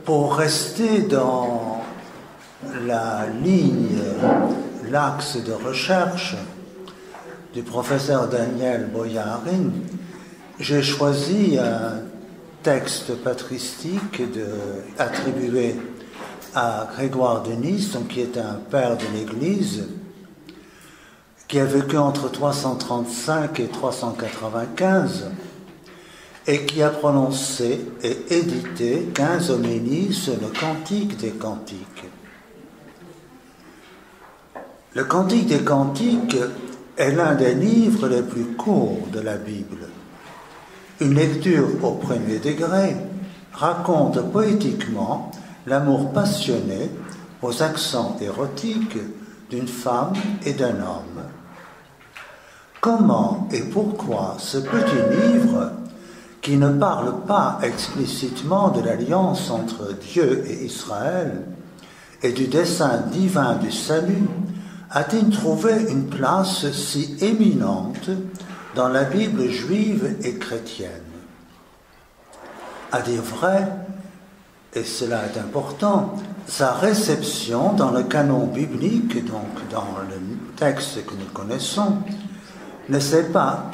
Pour rester dans la ligne, l'axe de recherche du professeur Daniel Boyarin, j'ai choisi un texte patristique attribué à Grégoire de Nysse, donc, qui est un père de l'Église, qui a vécu entre 335 et 395, et qui a prononcé et édité 15 homélies sur le Cantique des Cantiques. Le Cantique des Cantiques est l'un des livres les plus courts de la Bible. Une lecture au premier degré raconte poétiquement l'amour passionné aux accents érotiques d'une femme et d'un homme. Comment et pourquoi ce petit livre, qui ne parle pas explicitement de l'alliance entre Dieu et Israël et du dessein divin du salut, a-t-il trouvé une place si éminente dans la Bible juive et chrétienne? À dire vrai, et cela est important, sa réception dans le canon biblique, donc dans le texte que nous connaissons, ne s'est pas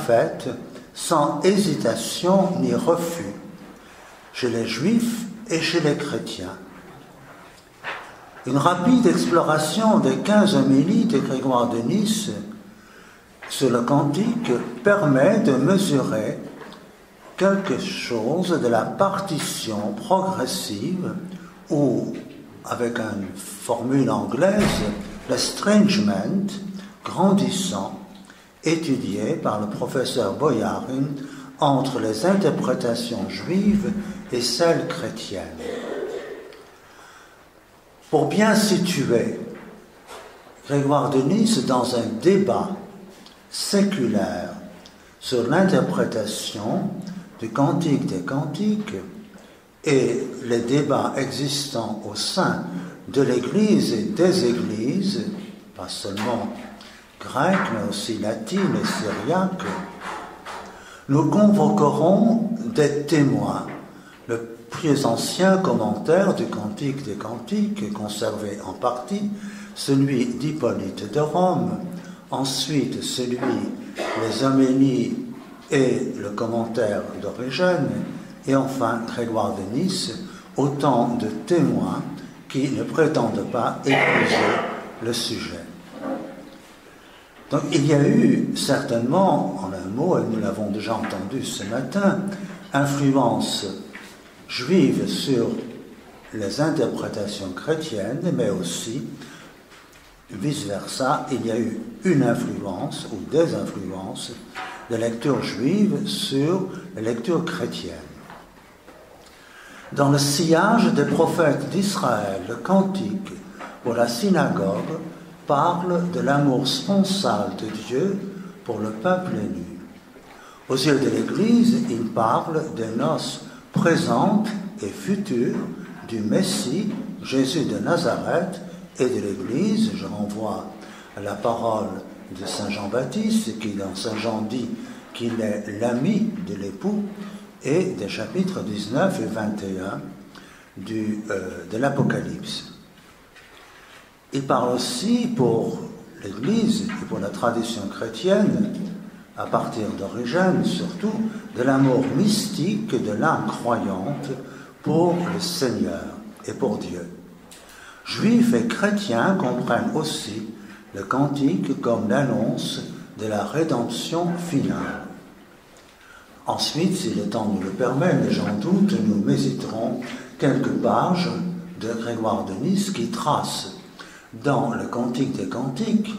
faite sans hésitation ni refus, chez les Juifs et chez les chrétiens. Une rapide exploration des 15 homélies de Grégoire de Nysse sur le Cantique permet de mesurer quelque chose de la partition progressive ou, avec une formule anglaise, l'estrangement grandissant étudié par le professeur Boyarin entre les interprétations juives et celles chrétiennes. Pour bien situer Grégoire de Nysse dans un débat séculaire sur l'interprétation du Cantique des Cantiques et les débats existants au sein de l'Église et des Églises, pas seulement grecques, mais aussi latines et syriaques, nous convoquerons des témoins. Le plus ancien commentaire du Cantique des Cantiques, conservé en partie, celui d'Hippolyte de Rome, ensuite celui des homélies et le commentaire d'Origène, et enfin Grégoire de Nysse, autant de témoins qui ne prétendent pas épouser le sujet. Donc il y a eu certainement, en un mot, et nous l'avons déjà entendu ce matin, influence juive sur les interprétations chrétiennes, mais aussi, vice-versa, il y a eu une influence ou des influences de lecture juive sur les lectures chrétiennes. Dans le sillage des prophètes d'Israël, le cantique pour la synagogue parle de l'amour sponsal de Dieu pour le peuple élu. Aux yeux de l'Église, il parle des noces présentes et futures du Messie, Jésus de Nazareth, et de l'Église. Je renvoie à la parole de Saint Jean-Baptiste, qui dans Saint Jean dit qu'il est l'ami de l'époux, et des chapitres 19 et 21 de l'Apocalypse. Il parle aussi pour l'Église et pour la tradition chrétienne, à partir d'Origène surtout, de l'amour mystique de l'âme croyante pour le Seigneur et pour Dieu. Juifs et chrétiens comprennent aussi le cantique comme l'annonce de la rédemption finale. Ensuite, si le temps nous le permet, mais j'en doute, nous méditerons quelques pages de Grégoire de Nysse qui trace dans le Cantique des Cantiques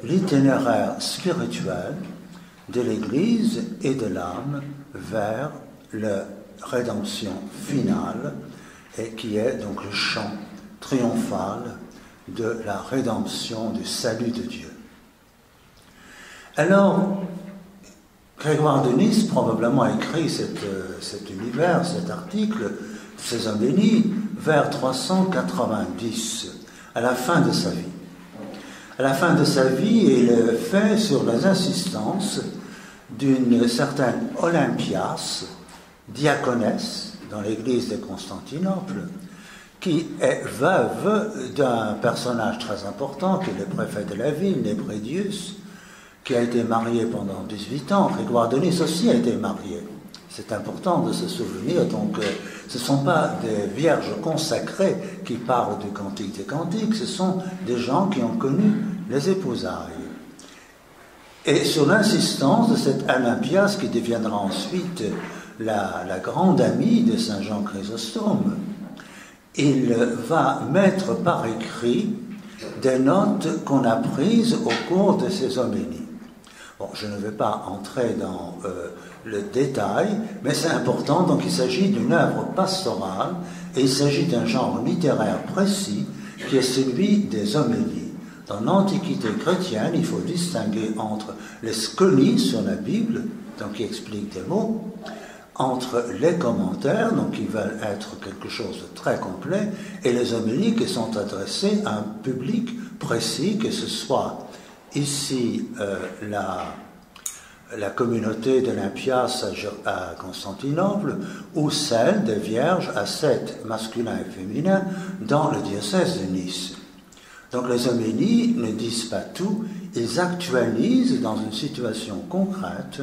l'itinéraire spirituel de l'Église et de l'âme vers la rédemption finale, et qui est donc le chant triomphal de la rédemption, du salut de Dieu. Alors, Grégoire de Nysse probablement a écrit cet univers, cet article, ces homélies, vers 390, à la fin de sa vie. À la fin de sa vie, il fait sur les insistances d'une certaine Olympias, diaconesse dans l'église de Constantinople, qui est veuve d'un personnage très important, qui est le préfet de la ville, Nébridius, qui a été marié pendant 18 ans. Grégoire de Nice aussi a été marié. C'est important de se souvenir. Donc, ce ne sont pas des vierges consacrées qui parlent du Cantique des Cantiques, ce sont des gens qui ont connu les épousailles. Et sur l'insistance de cette Olympias, qui deviendra ensuite la grande amie de Saint Jean Chrysostome, il va mettre par écrit des notes qu'on a prises au cours de ses homélies. Bon, je ne vais pas entrer dans le détail, mais c'est important. Donc il s'agit d'une œuvre pastorale et il s'agit d'un genre littéraire précis qui est celui des homélies. Dans l'Antiquité chrétienne, il faut distinguer entre les scolies sur la Bible, donc qui expliquent des mots, entre les commentaires, donc qui veulent être quelque chose de très complet, et les homélies qui sont adressées à un public précis, que ce soit ici la communauté d'Olympias à Constantinople, ou celle des vierges ascètes masculins et féminins dans le diocèse de Nice. Donc les homélies ne disent pas tout, ils actualisent dans une situation concrète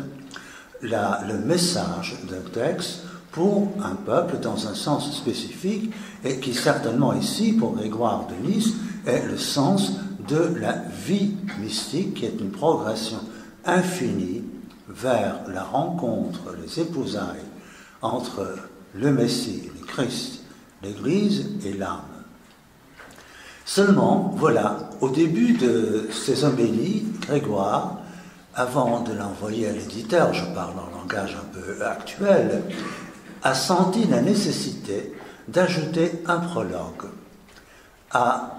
le message d'un texte pour un peuple dans un sens spécifique et qui certainement ici, pour Grégoire de Nice, est le sens de la vie mystique qui est une progression infinie vers la rencontre, les épousailles entre le Messie, le Christ, l'Église et l'âme. Seulement, voilà, au début de ces homélies, Grégoire, avant de l'envoyer à l'éditeur, je parle en langage un peu actuel, a senti la nécessité d'ajouter un prologue à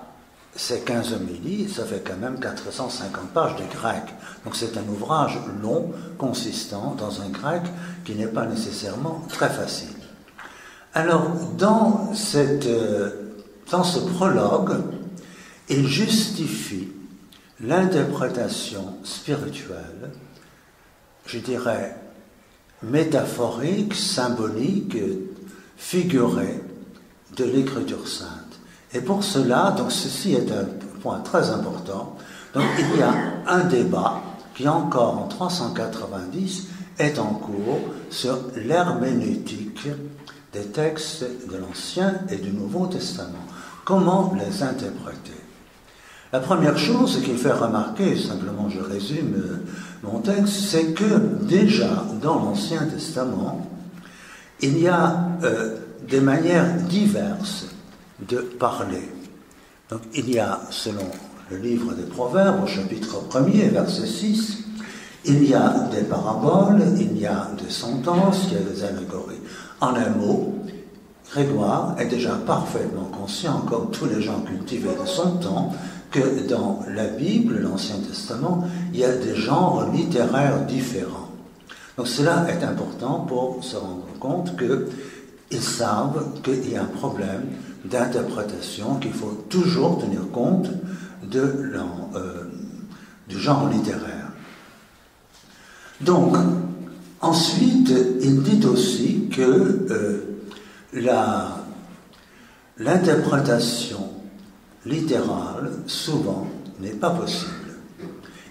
ces 15 homélies. Ça fait quand même 450 pages de grec. Donc c'est un ouvrage long, consistant, dans un grec qui n'est pas nécessairement très facile. Alors, dans ce prologue, il justifie l'interprétation spirituelle, je dirais métaphorique, symbolique, figurée de l'Écriture sainte. Et pour cela, donc ceci est un point très important, donc il y a un débat qui encore en 390 est en cours sur l'herméneutique des textes de l'Ancien et du Nouveau Testament. Comment les interpréter? La première chose qu'il fait remarquer, simplement je résume mon texte, c'est que déjà dans l'Ancien Testament, il y a des manières diverses de parler. Donc il y a, selon le livre des Proverbes, au chapitre 1er, verset 6, il y a des paraboles, il y a des sentences, il y a des allégories. En un mot, Grégoire est déjà parfaitement conscient, comme tous les gens cultivés de son temps, que dans la Bible, l'Ancien Testament, il y a des genres littéraires différents. Donc cela est important pour se rendre compte qu'ils savent qu'il y a un problème d'interprétation, qu'il faut toujours tenir compte du genre littéraire. Donc, ensuite, il dit aussi que l'interprétation littérale, souvent, n'est pas possible.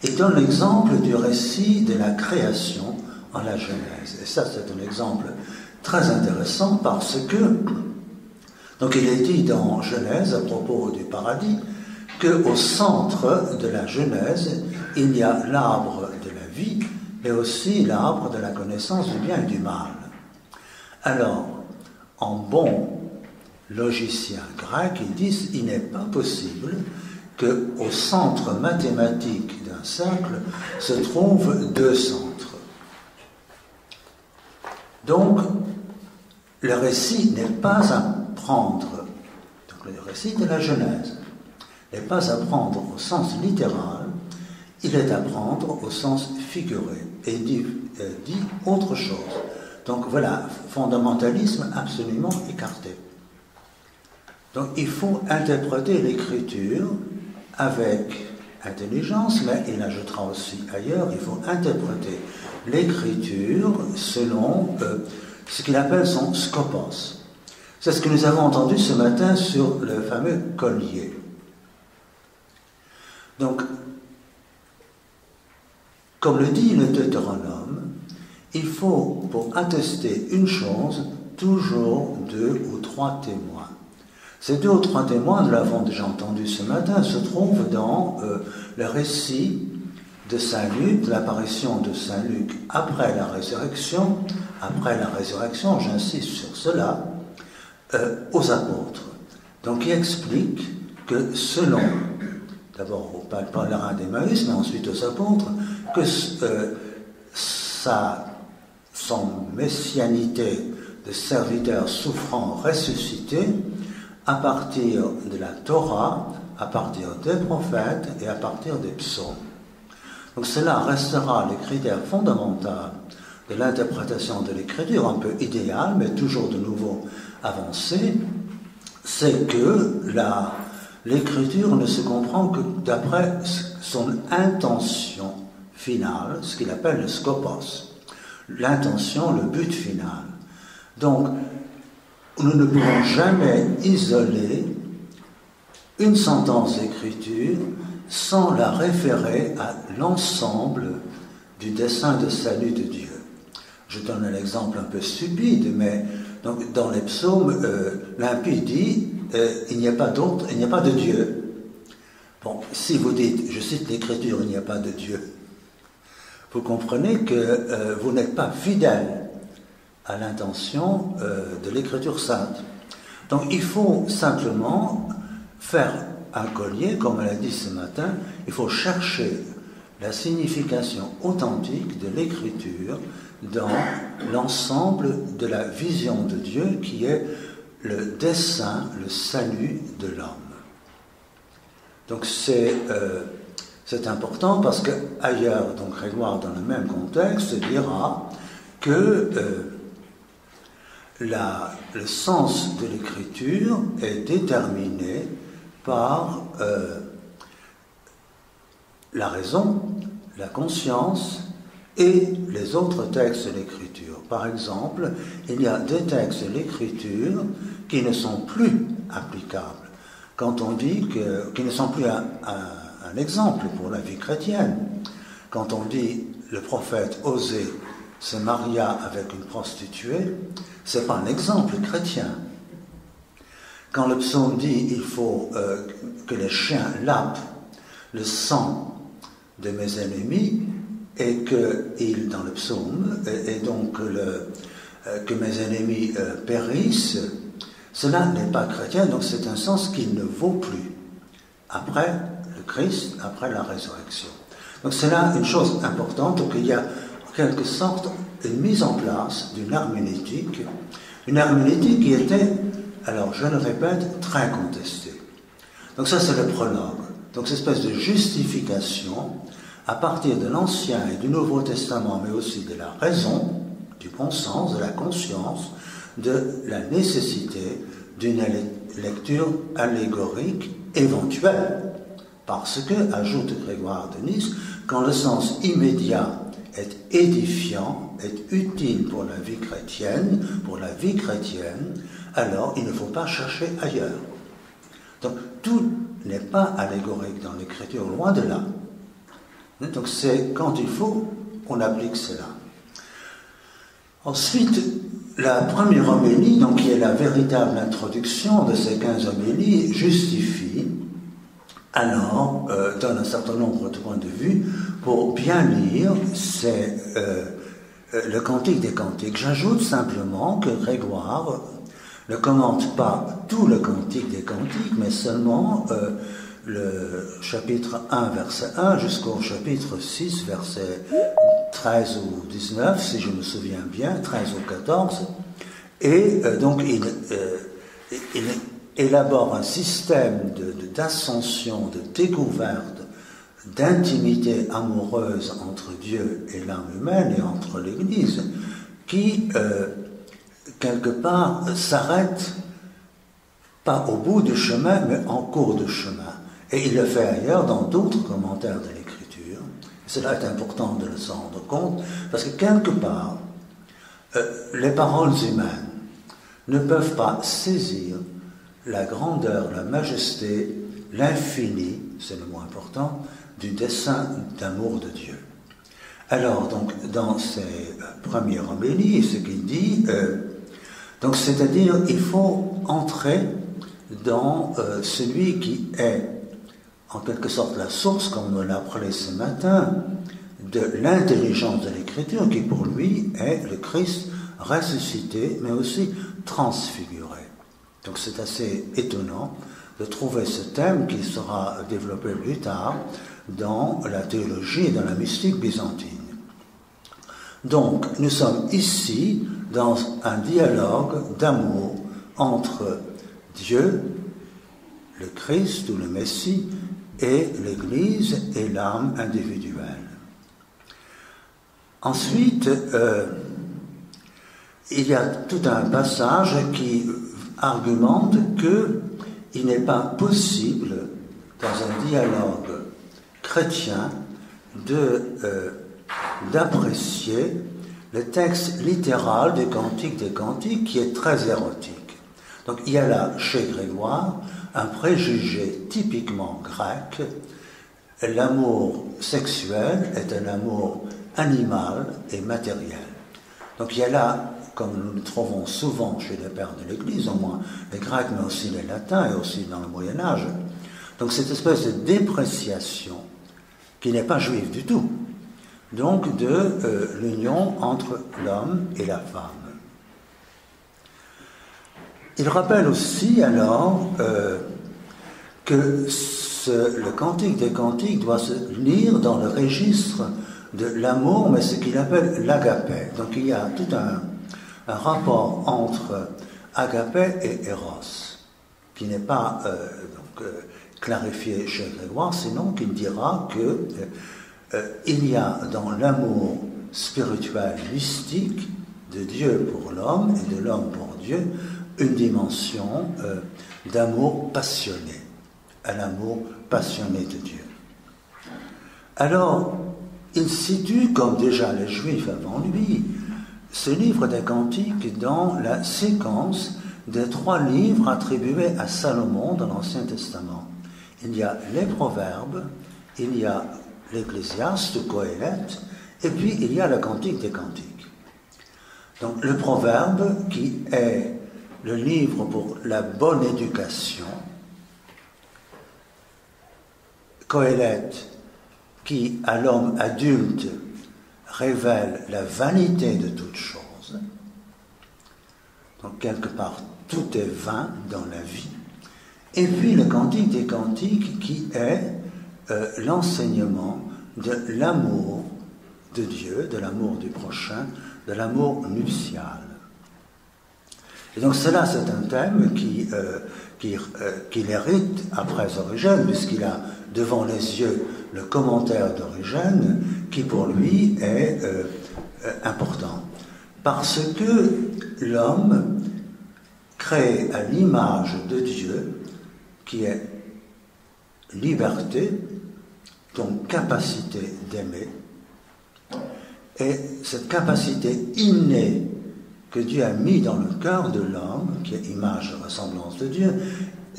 Il donne l'exemple du récit de la création en la Genèse. Et ça, c'est un exemple très intéressant parce que, donc il est dit dans Genèse, à propos du paradis, qu'au centre de la Genèse, il y a l'arbre de la vie, mais aussi l'arbre de la connaissance du bien et du mal. Alors, en bon logicien grec, ils disent qu'il n'est pas possible qu'au centre mathématique d'un cercle se trouvent deux centres. Donc, le récit n'est pas à prendre, donc le récit de la Genèse, n'est pas à prendre au sens littéral, il est à prendre au sens figuré, et dit autre chose. Donc voilà, fondamentalisme absolument écarté. Donc il faut interpréter l'écriture avec intelligence, mais il ajoutera aussi ailleurs, il faut interpréter l'écriture selon ce qu'il appelle son skopos. C'est ce que nous avons entendu ce matin sur le fameux collier. Donc, comme le dit le Deutéronome, il faut, pour attester une chose, toujours 2 ou 3 témoins. Ces 2 ou 3 témoins, nous l'avons déjà entendu ce matin, se trouvent dans le récit de Saint Luc, de l'apparition de Saint Luc après la résurrection, j'insiste sur cela, aux apôtres. Donc il explique que selon, d'abord au pèlerin d'Emmaüs, mais ensuite aux apôtres, que son messianité de serviteur souffrant ressuscité, à partir de la Torah, à partir des prophètes et à partir des psaumes. Donc cela restera les critères fondamentaux de l'interprétation de l'écriture, un peu idéal, mais toujours de nouveau avancé, c'est que l'écriture ne se comprend que d'après son intention finale, ce qu'il appelle le skopos. L'intention, le but final. Donc, nous ne pouvons jamais isoler une sentence d'écriture sans la référer à l'ensemble du dessein de salut de Dieu. Je donne un exemple un peu stupide, mais donc, dans les psaumes, l'impie dit il n'y a pas d'autre, il n'y a pas de Dieu. Bon, si vous dites, je cite l'écriture, il n'y a pas de Dieu, vous comprenez que vous n'êtes pas fidèle à l'intention de l'écriture sainte. Donc il faut simplement faire un collier, comme elle a dit ce matin, il faut chercher la signification authentique de l'écriture dans l'ensemble de la vision de Dieu qui est le dessein, le salut de l'homme. Donc c'est important parce que ailleurs, donc Grégoire dans le même contexte dira que le sens de l'écriture est déterminé par la raison, la conscience et les autres textes de l'écriture. Par exemple, il y a des textes de l'écriture qui ne sont plus applicables. Quand on dit qui ne sont plus un exemple pour la vie chrétienne. Quand on dit le prophète Osée se maria avec une prostituée, ce n'est pas un exemple chrétien. Quand le psaume dit il faut que les chiens lapent le sang de mes ennemis et que dans le psaume et donc que mes ennemis périssent, cela n'est pas chrétien, donc c'est un sens qui ne vaut plus après le Christ, après la résurrection. Donc c'est là une chose importante, qu'il y a en quelque sorte une mise en place d'une herméneutique qui était, alors je le répète, très contestée. Donc ça c'est le prologue. Donc cette espèce de justification à partir de l'Ancien et du Nouveau Testament, mais aussi de la raison, du bon sens, de la conscience, de la nécessité d'une lecture allégorique éventuelle. Parce que, ajoute Grégoire de Nice, quand le sens immédiat est édifiant, est utile pour la vie chrétienne, alors il ne faut pas chercher ailleurs. Donc tout n'est pas allégorique dans l'écriture, loin de là. Donc c'est quand il faut, on applique cela. Ensuite, la première homélie, donc qui est la véritable introduction de ces 15 homélies, justifie, alors donne un certain nombre de points de vue pour bien lire le Cantique des Cantiques. J'ajoute simplement que Grégoire ne commente pas tout le Cantique des Cantiques, mais seulement le chapitre 1, verset 1, jusqu'au chapitre 6, verset 13 ou 19, si je me souviens bien, 13 ou 14, et donc il élabore un système d'ascension, de découverte, d'intimité amoureuse entre Dieu et l'âme humaine et entre l'Église, qui, quelque part, s'arrête pas au bout du chemin, mais en cours de chemin. Et il le fait ailleurs dans d'autres commentaires de l'Écriture. Cela est important de le s'en rendre compte, parce que quelque part, les paroles humaines ne peuvent pas saisir la grandeur, la majesté, l'infini, c'est le mot important, du dessein d'amour de Dieu. Alors, donc, dans ses premières homélies, ce qu'il dit, donc, c'est-à-dire, il faut entrer dans celui qui est, en quelque sorte, la source, comme on l'a appelé ce matin, de l'intelligence de l'Écriture, qui pour lui est le Christ ressuscité, mais aussi transfiguré. Donc c'est assez étonnant de trouver ce thème qui sera développé plus tard dans la théologie et dans la mystique byzantine. Donc nous sommes ici dans un dialogue d'amour entre Dieu, le Christ ou le Messie, et l'Église et l'âme individuelle. Ensuite, il y a tout un passage qui argumente qu'il n'est pas possible, dans un dialogue chrétien, d'apprécier le texte littéral des Cantiques des Cantiques, qui est très érotique. Donc il y a là, chez Grégoire, un préjugé typiquement grec. L'amour sexuel est un amour animal et matériel. Donc il y a là, comme nous le trouvons souvent chez les pères de l'Église, au moins les Grecs, mais aussi les Latins et aussi dans le Moyen-Âge, donc cette espèce de dépréciation qui n'est pas juive du tout, donc de l'union entre l'homme et la femme. Il rappelle aussi alors que le Cantique des Cantiques doit se lire dans le registre de l'amour, mais ce qu'il appelle l'agapé. Donc il y a tout un rapport entre agapé et éros, qui n'est pas clarifié chez Grégoire, sinon qu'il dira que il y a dans l'amour spirituel mystique de Dieu pour l'homme et de l'homme pour Dieu une dimension d'amour passionné, un amour passionné de Dieu. Alors, il situe, comme déjà les Juifs avant lui, ce livre des Cantiques dans la séquence des 3 livres attribués à Salomon dans l'Ancien Testament. Il y a les Proverbes, il y a l'Ecclésiaste, Coëlette, et puis il y a le Cantique des Cantiques. Donc le Proverbe, qui est le livre pour la bonne éducation, Coëlette, qui à l'homme adulte révèle la vanité de toute chose. Donc quelque part, tout est vain dans la vie. Et puis le Cantique des Cantiques, qui est l'enseignement de l'amour de Dieu, de l'amour du prochain, de l'amour nuptial. Et donc cela, c'est un thème qu'il hérite après Origène, puisqu'il a devant les yeux le commentaire d'Origène, qui pour lui est important. Parce que l'homme, créé à l'image de Dieu, qui est liberté, donc capacité d'aimer, et cette capacité innée que Dieu a mis dans le cœur de l'homme, qui est image et ressemblance de Dieu,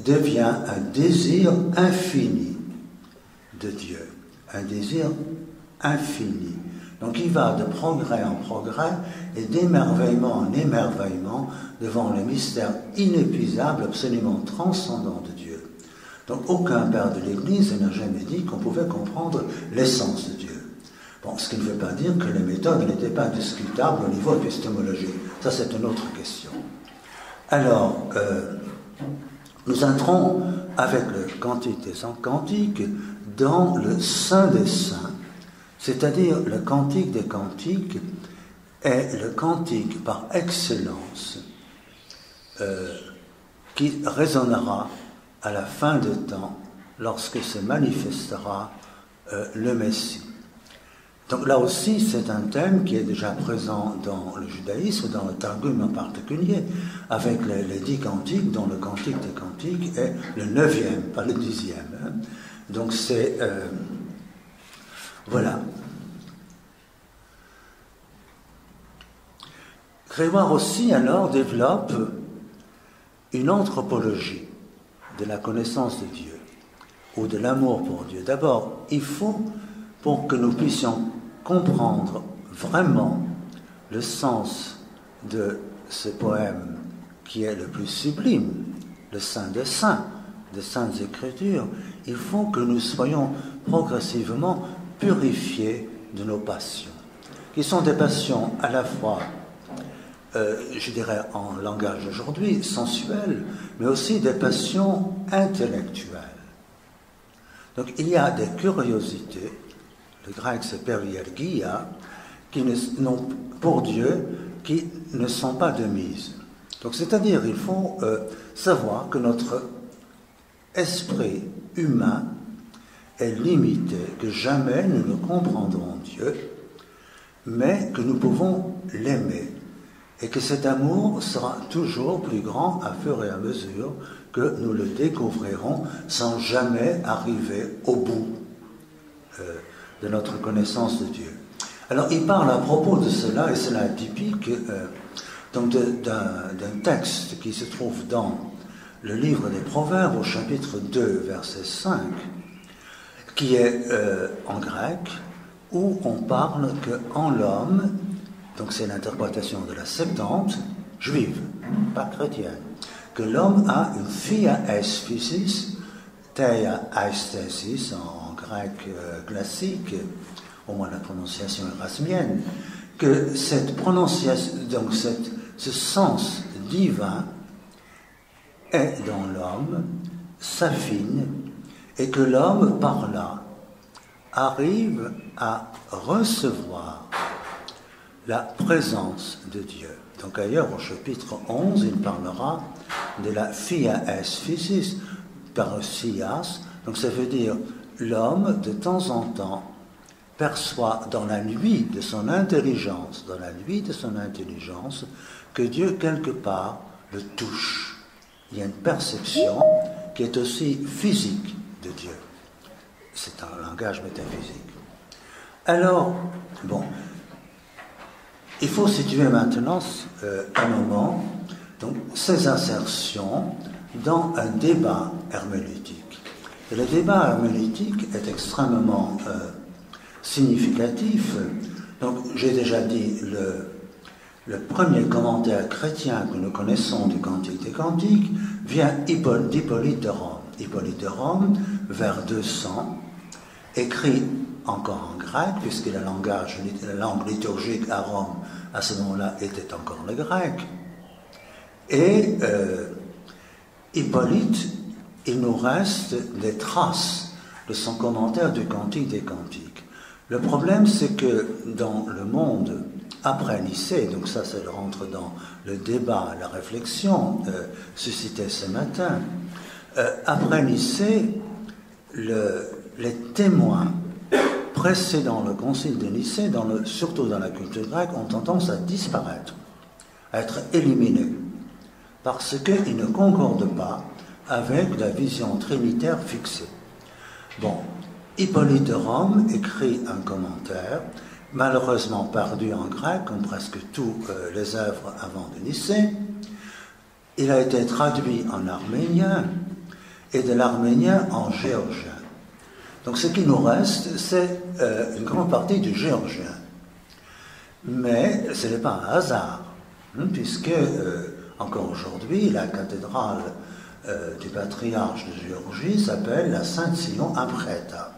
devient un désir infini de Dieu, un désir infini. Donc il va de progrès en progrès et d'émerveillement en émerveillement devant le mystère inépuisable, absolument transcendant de Dieu. Donc aucun père de l'Église n'a jamais dit qu'on pouvait comprendre l'essence de Dieu. Bon, ce qui ne veut pas dire que les méthodes n'étaient pas discutables au niveau épistémologique. Ça, c'est une autre question. Alors, nous entrons avec le Cantique des Cantiques dans le Saint des Saints, c'est-à-dire le Cantique des Cantiques est le cantique par excellence qui résonnera à la fin des temps lorsque se manifestera le Messie. Donc là aussi, c'est un thème qui est déjà présent dans le judaïsme, dans le Targum en particulier, avec les 10 cantiques, dont le Cantique des Cantiques est le 9e, pas le 10e. Hein. Donc c'est... voilà. Grégoire aussi alors développe une anthropologie de la connaissance de Dieu ou de l'amour pour Dieu. D'abord, il faut, pour que nous puissions comprendre vraiment le sens de ce poème qui est le plus sublime, le Saint des Saints, des Saintes Écritures, il faut que nous soyons progressivement purifiés de nos passions, qui sont des passions à la fois, je dirais en langage aujourd'hui, sensuelles, mais aussi des passions intellectuelles. Donc il y a des curiosités, le grec c'est periergia, qui n'ont pour Dieu, qui ne sont pas de mise. Donc c'est-à-dire il faut savoir que notre esprit humain est limité, que jamais nous ne comprendrons Dieu, mais que nous pouvons l'aimer, et que cet amour sera toujours plus grand à fur et à mesure que nous le découvrirons sans jamais arriver au bout de notre connaissance de Dieu. Alors il parle à propos de cela, et cela est typique donc d'un texte qui se trouve dans le livre des Proverbes au chapitre 2, verset 5, qui est en grec, où on parle qu'en l'homme, donc c'est l'interprétation de la Septante, juive, pas chrétienne, que l'homme a une thea physis, theia aesthesis en grec classique, au moins la prononciation érasmienne, que cette prononciation, donc ce sens divin est dans l'homme, s'affine, et que l'homme, par là, arrive à recevoir la présence de Dieu. Donc ailleurs, au chapitre 11, il parlera de la thea physis, parousias, donc ça veut dire l'homme, de temps en temps, perçoit dans la nuit de son intelligence, que Dieu, quelque part, le touche. Il y a une perception qui est aussi physique de Dieu. C'est un langage métaphysique. Alors, bon, il faut situer maintenant un moment, donc, ces insertions dans un débat herméneutique. Et le débat herméneutique est extrêmement significatif. Donc, j'ai déjà dit, le premier commentaire chrétien que nous connaissons du Cantique des Cantiques vient d'Hippolyte de Rome. Hippolyte de Rome, vers 200, écrit encore en grec, puisque la langue liturgique à Rome, à ce moment-là, était encore le grec. Et Hippolyte, il nous reste des traces de son commentaire du Cantique des Cantiques. Le problème, c'est que dans le monde après Nicée, donc ça rentre dans le débat, la réflexion suscitée ce matin, après Nicée, les témoins précédant le concile de Nicée, surtout dans la culture grecque, ont tendance à disparaître, à être éliminés, parce qu'ils ne concordent pas avec la vision trinitaire fixée. Bon, Hippolyte de Rome écrit un commentaire, malheureusement perdu en grec, comme presque toutes les œuvres avant de Nicée. Il a été traduit en arménien, et de l'arménien en géorgien. Donc ce qui nous reste, c'est une grande partie du géorgien. Mais ce n'est pas un hasard, puisque encore aujourd'hui, la cathédrale du patriarche de Géorgie s'appelle la Sainte-Sion Amreta.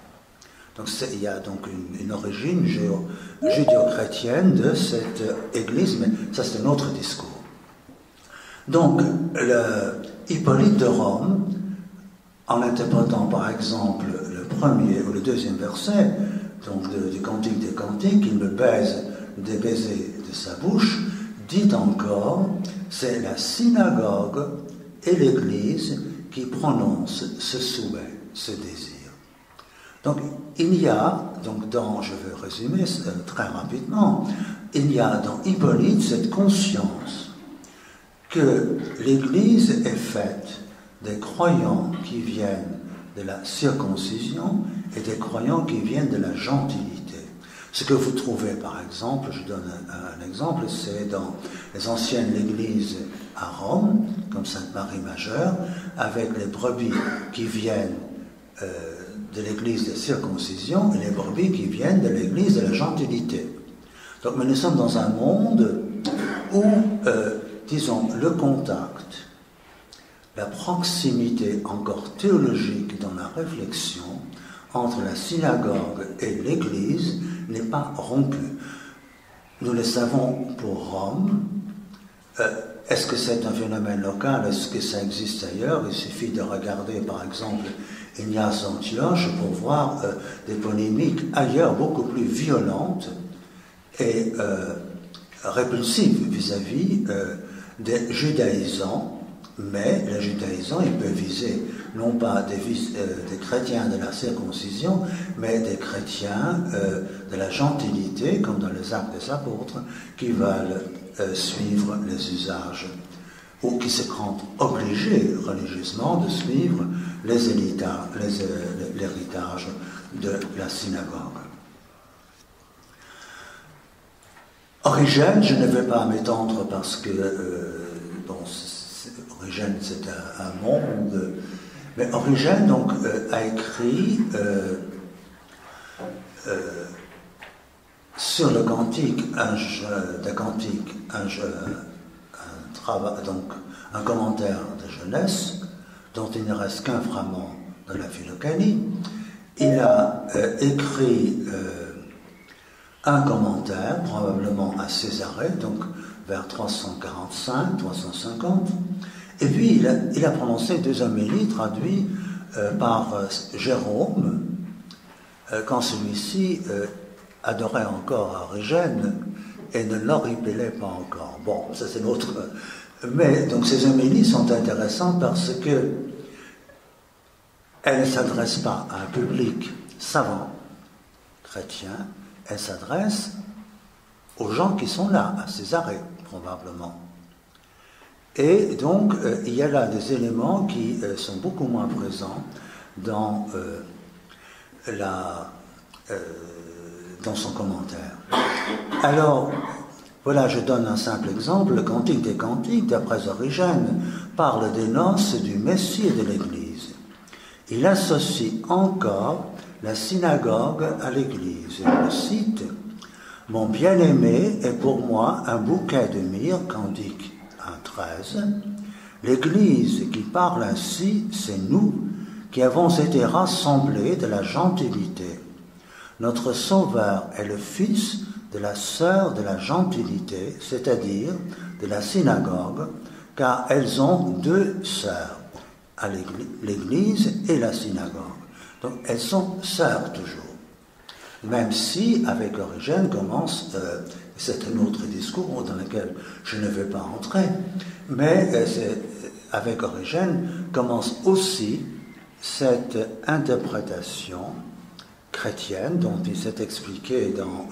Donc il y a donc une origine judéo-chrétienne de cette église, mais ça c'est un autre discours. Donc Hippolyte de Rome, en interprétant par exemple le premier ou le deuxième verset donc du Cantique des Cantiques, il me baise des baisers de sa bouche, dit encore, c'est la synagogue et l'Église qui prononcent ce souhait, ce désir. Donc il y a, je vais résumer très rapidement, il y a dans Hippolyte cette conscience que l'Église est faite des croyants qui viennent de la circoncision et des croyants qui viennent de la gentilité. Ce que vous trouvez, par exemple, je donne un exemple, c'est dans les anciennes églises à Rome, comme Sainte-Marie Majeure, avec les brebis qui viennent de l'église de circoncision et les brebis qui viennent de l'église de la gentilité. Donc, mais nous sommes dans un monde où, disons, le contact, la proximité encore théologique dans la réflexion entre la synagogue et l'église n'est pas rompue. Nous le savons pour Rome. Est-ce que c'est un phénomène local? Est-ce que ça existe ailleurs? Il suffit de regarder, par exemple, Ignace d'Antioche pour voir des polémiques ailleurs beaucoup plus violentes et répulsives vis-à-vis des judaïsants. Mais les judaïsants, ils peuvent viser non pas des chrétiens de la circoncision, mais des chrétiens de la gentilité, comme dans les Actes des Apôtres, qui veulent suivre les usages, ou qui se rendent obligés religieusement de suivre l'héritage de la synagogue. Origène, je ne vais pas m'étendre parce que, Origène, c'est un monde, mais Origène donc a écrit sur le cantique, un commentaire de jeunesse dont il ne reste qu'un fragment de la Philocanie. Il a écrit un commentaire, probablement à Césarée, donc vers 345, 350. Et puis, il a prononcé 2 homélies traduites par Jérôme, quand celui-ci adorait encore Origène et ne l'horripilait pas encore. Bon, ça c'est l'autre. Mais donc ces homélies sont intéressantes parce que elles ne s'adressent pas à un public savant, chrétien, elles s'adressent aux gens qui sont là, à Césarée, probablement. Et donc, il y a là des éléments qui sont beaucoup moins présents dans, dans son commentaire. Alors, voilà, je donne un simple exemple. Le Cantique des Cantiques, d'après Origène, parle des noces du Messie et de l'Église. Il associe encore la synagogue à l'Église. Je le cite, « Mon bien-aimé est pour moi un bouquet de myrrhe, Cantique 1,13. L'Église qui parle ainsi, c'est nous qui avons été rassemblés de la gentilité. Notre Sauveur est le fils de la sœur de la gentilité, c'est-à-dire de la synagogue, car elles ont 2 sœurs, à l'Église et la synagogue. Donc elles sont sœurs toujours. Même si, avec Origène, commence, c'est un autre discours dans lequel je ne vais pas entrer, mais avec Origène commence aussi cette interprétation chrétienne dont il s'est expliqué dans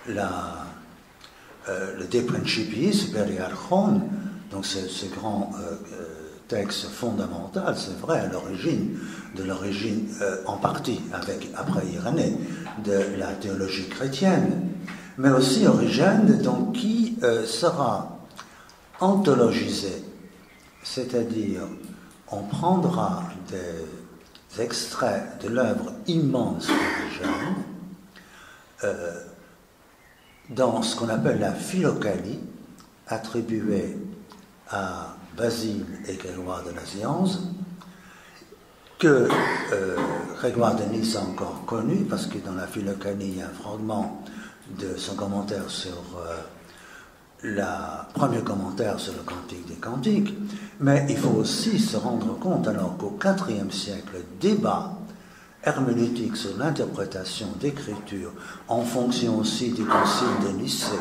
le De Principiis Periarchon, donc ce grand texte fondamental, c'est vrai, à l'origine, en partie, après Irénée, de la théologie chrétienne, mais aussi Origène, donc, qui sera anthologisé, c'est-à-dire on prendra des extraits de l'œuvre immense d'Origène dans ce qu'on appelle la Philocanie, attribuée à Basile et Grégoire de Nazianze, que Grégoire de Nice a encore connu, parce que dans la Philocanie, il y a un fragment de son commentaire sur premier commentaire sur le Cantique des Cantiques, mais il faut aussi se rendre compte alors qu'au IVe siècle, le débat herméneutique sur l'interprétation d'écriture, en fonction aussi du concile de Nicée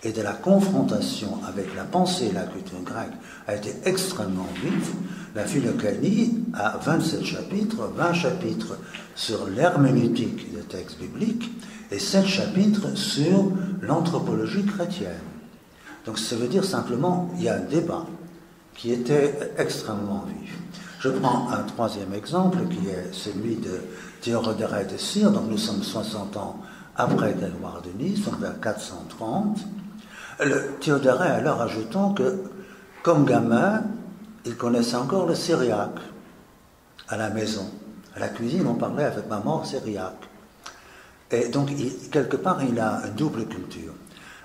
et de la confrontation avec la pensée et la culture grecque, a été extrêmement vif. La Philocanie a 27 chapitres, 20 chapitres sur l'herméneutique des textes bibliques et 7 chapitres sur l'anthropologie chrétienne. Donc ça veut dire simplement qu'il y a un débat qui était extrêmement vif. Je prends un 3e exemple qui est celui de Théodoret de Cire. Donc nous sommes 60 ans après Grégoire de Nice, donc vers 430. Théodoret, alors, ajoutons que, comme gamin, il connaissait encore le syriaque à la maison. À la cuisine, on parlait avec maman syriaque. Et donc, quelque part, il a une double culture.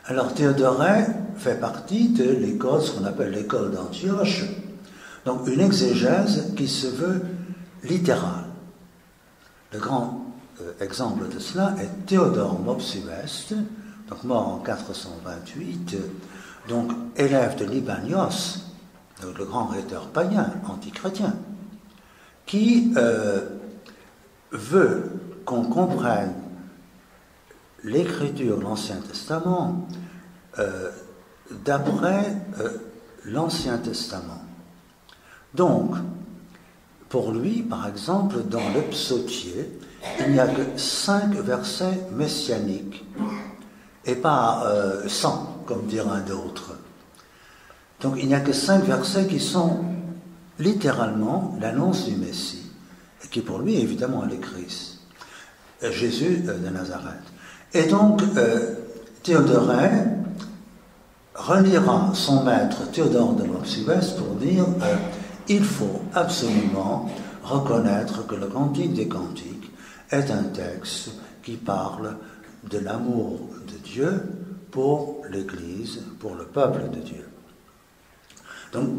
Alors, Théodoret fait partie de l'école, ce qu'on appelle l'école d'Antioche, donc une exégèse qui se veut littérale. Le grand exemple de cela est Théodore Mopsueste, donc mort en 428, donc élève de Libanios, donc le grand rhéteur païen, antichrétien, qui veut qu'on comprenne l'écriture de l'Ancien Testament d'après l'Ancien Testament. Donc, pour lui, par exemple, dans le psautier, il n'y a que 5 versets messianiques, et pas 100, comme diraient d'autres. Donc, il n'y a que 5 versets qui sont littéralement l'annonce du Messie, et qui pour lui, évidemment, est le Christ, Jésus de Nazareth. Et donc, Théodoret relira son maître Théodore de Mopsueste pour dire il faut absolument reconnaître que le Cantique des Cantiques est un texte qui parle de l'amour de Dieu pour l'Église, pour le peuple de Dieu. Donc,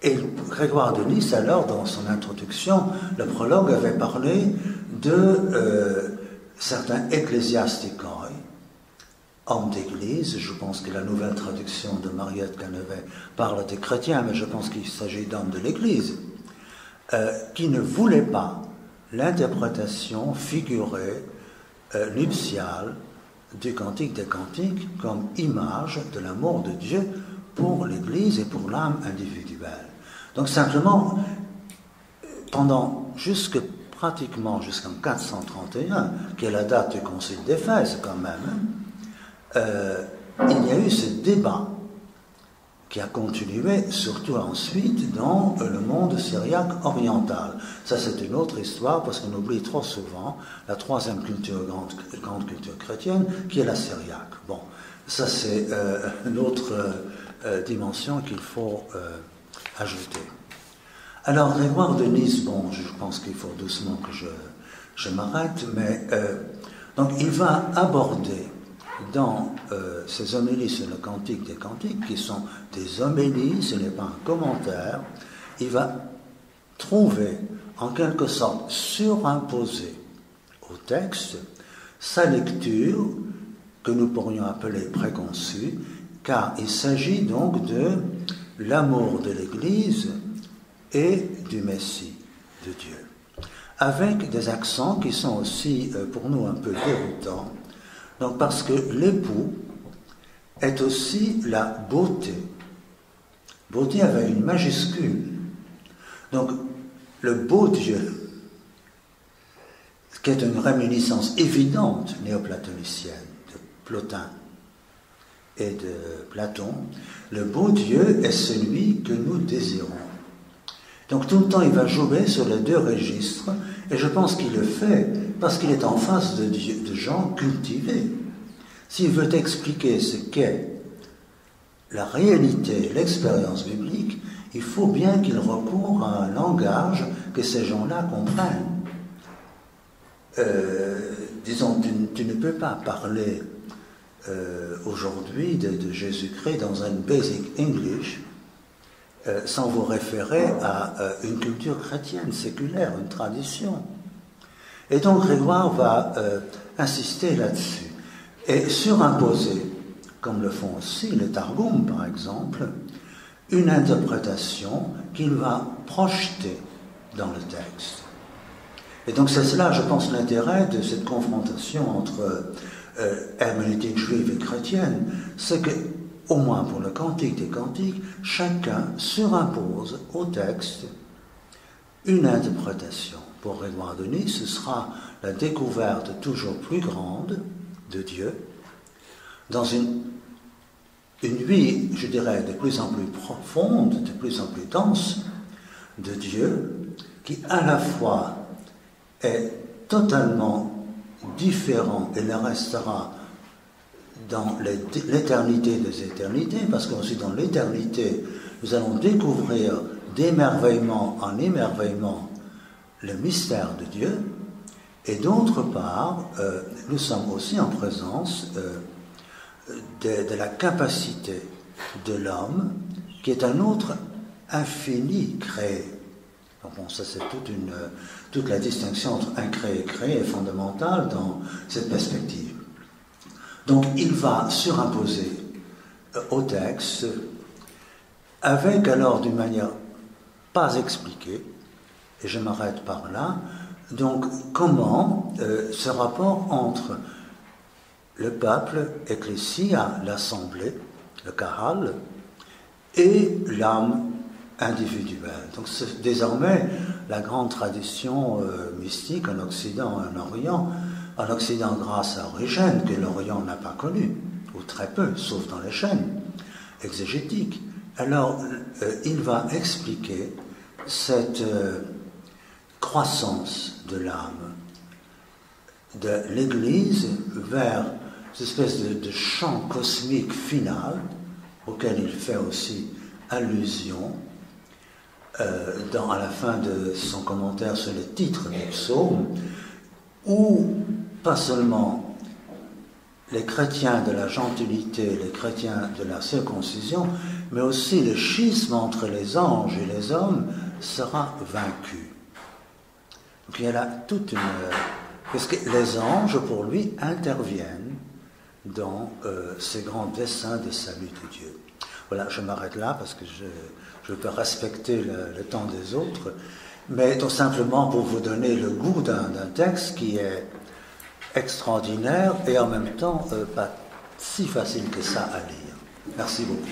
et Grégoire de Nice, alors, dans son introduction, le prologue avait parlé de certains ecclésiastikoi, hommes d'église. Je pense que la nouvelle traduction de Mariette Canevet parle des chrétiens, mais je pense qu'il s'agit d'hommes de l'église, qui ne voulaient pas l'interprétation figurée, nuptiale, du Cantique des Cantiques comme image de l'amour de Dieu pour l'Église et pour l'âme individuelle. Donc simplement, pratiquement jusqu'en 431, qui est la date du Concile d'Éphèse quand même, il y a eu ce débat qui a continué surtout ensuite dans le monde syriaque oriental. Ça, c'est une autre histoire parce qu'on oublie trop souvent la troisième grande culture chrétienne, qui est la syriaque. Bon, ça, c'est une autre dimension qu'il faut ajouter. Alors, Grégoire de Nice, bon, je pense qu'il faut doucement que je m'arrête, mais donc il va aborder dans ces homélies sur le Cantique des Cantiques, qui sont des homélies, ce n'est pas un commentaire, il va trouver en quelque sorte surimposer au texte sa lecture que nous pourrions appeler préconçue, car il s'agit donc de l'amour de l'Église et du Messie de Dieu, avec des accents qui sont aussi pour nous un peu déroutants. Donc parce que l'époux est aussi la beauté. Beauté avec une majuscule. Donc le beau Dieu, qui est une réminiscence évidente néoplatonicienne de Plotin et de Platon, le beau Dieu est celui que nous désirons. Donc tout le temps il va jouer sur les deux registres, et je pense qu'il le fait parce qu'il est en face de gens cultivés. S'il veut expliquer ce qu'est la réalité, l'expérience biblique, il faut bien qu'il recourt à un langage que ces gens-là comprennent. Disons, tu ne peux pas parler aujourd'hui de Jésus-Christ dans un basic English sans vous référer à une culture chrétienne, séculaire, une tradition. Et donc Grégoire va insister là-dessus et surimposer, comme le font aussi les Targums par exemple, une interprétation qu'il va projeter dans le texte. Et donc c'est cela, je pense, l'intérêt de cette confrontation entre herméneutique juive et chrétienne, c'est que, au moins pour le Cantique des Cantiques, chacun surimpose au texte une interprétation. Pour Grégoire de Nice, ce sera la découverte toujours plus grande de Dieu dans une vie, je dirais, de plus en plus profonde, de plus en plus dense de Dieu, qui à la fois est totalement différent et le restera dans l'éternité des éternités, parce qu'aussi dans l'éternité, nous allons découvrir d'émerveillement en émerveillement le mystère de Dieu, et d'autre part, nous sommes aussi en présence de la capacité de l'homme, qui est un autre infini créé. Bon, ça c'est toute la distinction entre incréé et créé est fondamentale dans cette perspective. Donc il va surimposer au texte, avec alors d'une manière pas expliquée, et je m'arrête par là, donc comment ce rapport entre le peuple, ecclésia, l'assemblée, le kahal, et l'âme individuelle. Donc c'est désormais la grande tradition mystique en Occident et en Orient. En Occident grâce à Origène, que l'Orient n'a pas connu, ou très peu, sauf dans les chaînes exégétiques. Alors il va expliquer cette croissance de l'âme, de l'Église vers cette espèce de champ cosmique final, auquel il fait aussi allusion à la fin de son commentaire sur les titres des psaumes, où pas seulement les chrétiens de la gentilité, les chrétiens de la circoncision, mais aussi le schisme entre les anges et les hommes sera vaincu. Donc il y a là toute une... Parce que les anges, pour lui, interviennent dans ces grands desseins de salut de Dieu. Voilà, je m'arrête là parce que je peux respecter le temps des autres, mais tout simplement pour vous donner le goût d'un texte qui est extraordinaire et en même temps pas si facile que ça à lire. Merci beaucoup.